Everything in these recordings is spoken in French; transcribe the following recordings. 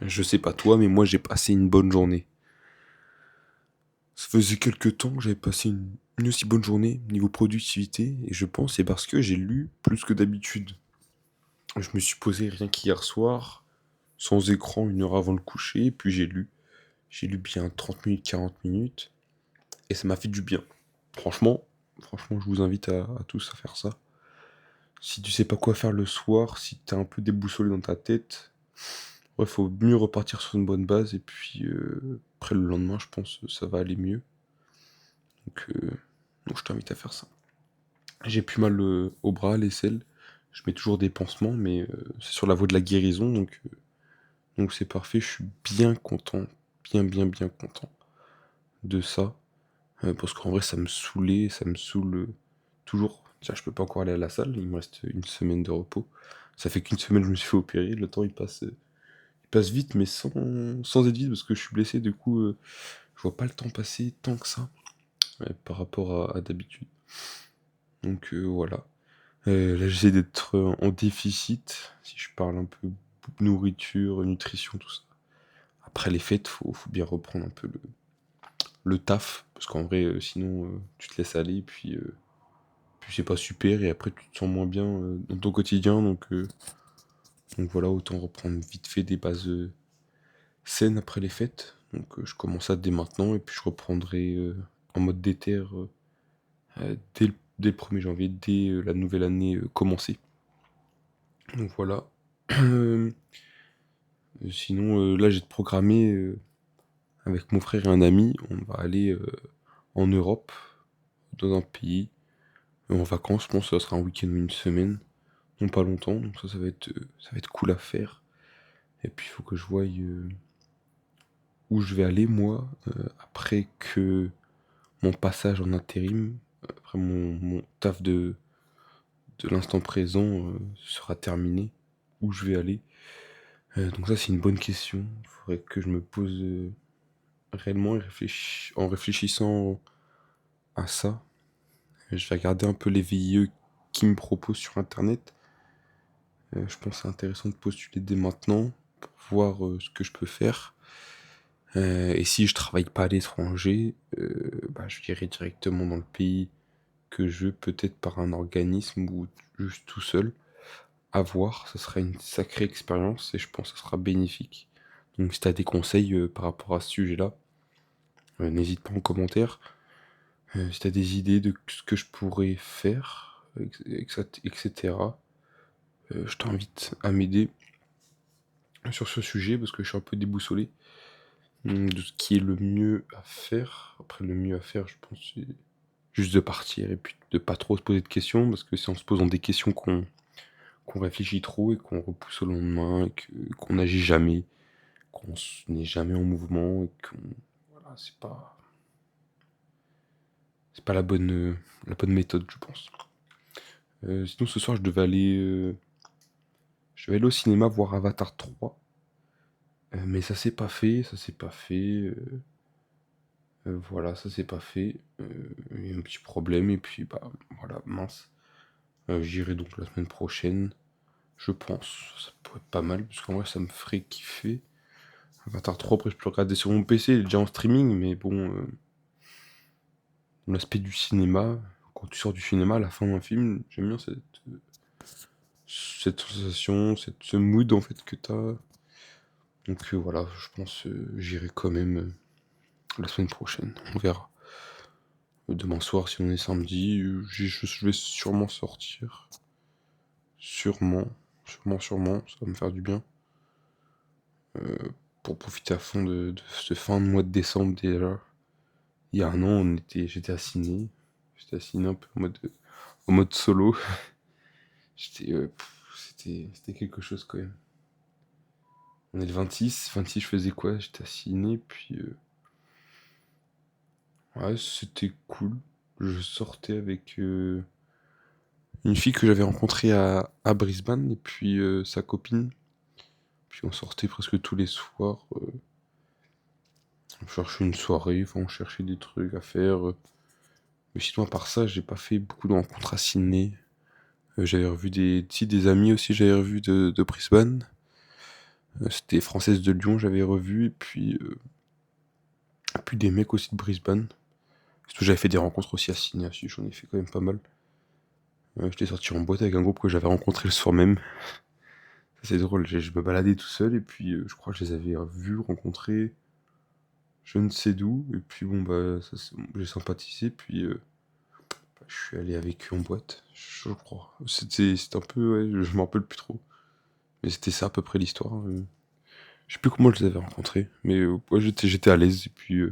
Je sais pas toi, mais moi j'ai passé une bonne journée. Ça faisait quelques temps que j'avais passé une aussi bonne journée niveau productivité, et je pense c'est parce que j'ai lu plus que d'habitude. Je me suis posé rien qu'hier soir, sans écran, 1 heure avant le coucher, puis j'ai lu. J'ai lu bien 30 minutes, 40 minutes, et ça m'a fait du bien. Franchement, franchement, je vous invite à tous à faire ça. Si tu sais pas quoi faire le soir, si t'es un peu déboussolé dans ta tête, ouais, faut mieux repartir sur une bonne base, et puis après le lendemain, je pense que ça va aller mieux. Donc, euh, donc je t'invite à faire ça. J'ai plus mal au bras, à l'aisselle. Je mets toujours des pansements, mais c'est sur la voie de la guérison, donc c'est parfait. Je suis bien content, bien content de ça. Parce qu'en vrai, ça me saoulait, ça me saoule toujours. Tiens, je peux pas encore aller à la salle, il me reste 1 semaine de repos. Ça fait qu'une semaine que je me suis fait opérer, le temps il passe vite, mais sans être vite, parce que je suis blessé, du coup, je vois pas le temps passer tant que ça, par rapport à d'habitude. Donc voilà. Là, j'essaie d'être en déficit, si je parle un peu nourriture, nutrition, tout ça. Après les fêtes, faut bien reprendre un peu le taf, parce qu'en vrai, sinon, tu te laisses aller, puis c'est pas super, et après, tu te sens moins bien dans ton quotidien, donc voilà, autant reprendre vite fait des bases saines après les fêtes. Donc je commence ça dès maintenant, et puis je reprendrai en mode déter dès le 1er janvier, dès la nouvelle année commencée. Donc voilà. Sinon, là, j'ai programmé avec mon frère et un ami, on va aller en Europe, dans un pays, en vacances. Je pense que ça sera un week-end ou 1 semaine, non pas longtemps. Donc ça va être cool à faire. Et puis il faut que je voie où je vais aller moi après que mon passage en intérim, après mon taf de l'instant présent sera terminé. Où je vais aller. Donc ça c'est une bonne question. Il faudrait que je me pose réellement en réfléchissant à ça. Je vais regarder un peu les VIE qui me proposent sur internet. Je pense que c'est intéressant de postuler dès maintenant pour voir ce que je peux faire. Et si je travaille pas à l'étranger, bah, je irai directement dans le pays que je veux, peut-être par un organisme ou juste tout seul. À voir, ça sera une sacrée expérience et je pense que ça sera bénéfique. Donc si tu as des conseils par rapport à ce sujet-là, n'hésite pas en commentaire. Si tu as des idées de ce que je pourrais faire, etc., je t'invite à m'aider sur ce sujet parce que je suis un peu déboussolé de ce qui est le mieux à faire. Après, le mieux à faire, je pense, c'est juste de partir et puis de pas trop se poser de questions parce que si on se pose des questions qu'on réfléchit trop et qu'on repousse au lendemain et qu'on n'agit jamais, n'est jamais en mouvement et qu'on. Voilà, c'est pas la bonne méthode, je pense. Sinon, ce soir, je devais aller au cinéma voir Avatar 3. Mais ça s'est pas fait, ça s'est pas fait. Voilà, ça s'est pas fait. Il y a un petit problème, et puis bah voilà, mince. J'irai donc la semaine prochaine, je pense. Ça pourrait être pas mal, parce qu'en vrai, ça me ferait kiffer. Avatar 3, après, je peux le regarder sur mon PC, il est déjà en streaming, mais bon, l'aspect du cinéma, quand tu sors du cinéma à la fin d'un film, j'aime bien cette sensation, ce mood en fait que t'as. Donc voilà, je pense j'irai quand même la semaine prochaine, on verra. Demain soir, si on est samedi, je vais sûrement sortir. Sûrement, sûrement, ça va me faire du bien. Euh, pour profiter à fond de ce fin de mois de décembre déjà. Il y a 1 an, j'étais à Ciné. J'étais à Ciné un peu en mode solo. C'était quelque chose quand même. On est le 26 je faisais quoi? J'étais à Ciné, puis ouais, c'était cool. Je sortais avec une fille que j'avais rencontrée à Brisbane, et puis sa copine. Puis on sortait presque tous les soirs. On cherchait une soirée, enfin on cherchait des trucs à faire. Mais sinon, à part ça, j'ai pas fait beaucoup de rencontres à Sydney. J'avais revu si, des amis aussi, j'avais revu de Brisbane. C'était Française de Lyon, j'avais revu et puis des mecs aussi de Brisbane. Surtout j'avais fait des rencontres aussi à Sydney, aussi, j'en ai fait quand même pas mal. J'étais sorti en boîte avec un groupe que j'avais rencontré le soir même. C'est drôle, je me baladais tout seul et puis je crois que je les avais vus, rencontrés, je ne sais d'où. Et puis bon, bah, j'ai sympathisé, puis bah, je suis allé avec eux en boîte, je crois. C'était un peu, ouais, je me rappelle plus trop. Mais c'était ça à peu près l'histoire. Je sais plus comment je les avais rencontrés, mais ouais, j'étais à l'aise. Et puis,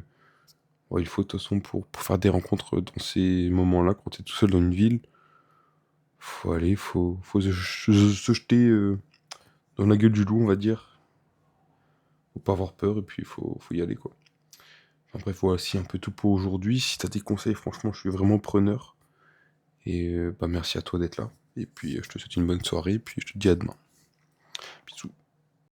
ouais, il faut de toute façon pour faire des rencontres dans ces moments-là, quand t'es tout seul dans une ville, faut aller, faut se jeter dans la gueule du loup, on va dire. Faut pas avoir peur et puis faut y aller, quoi. Enfin bref, voilà, c'est un peu tout pour aujourd'hui. Si t'as des conseils, franchement, je suis vraiment preneur. Et bah merci à toi d'être là. Et puis je te souhaite une bonne soirée, et puis je te dis à demain. Bisous.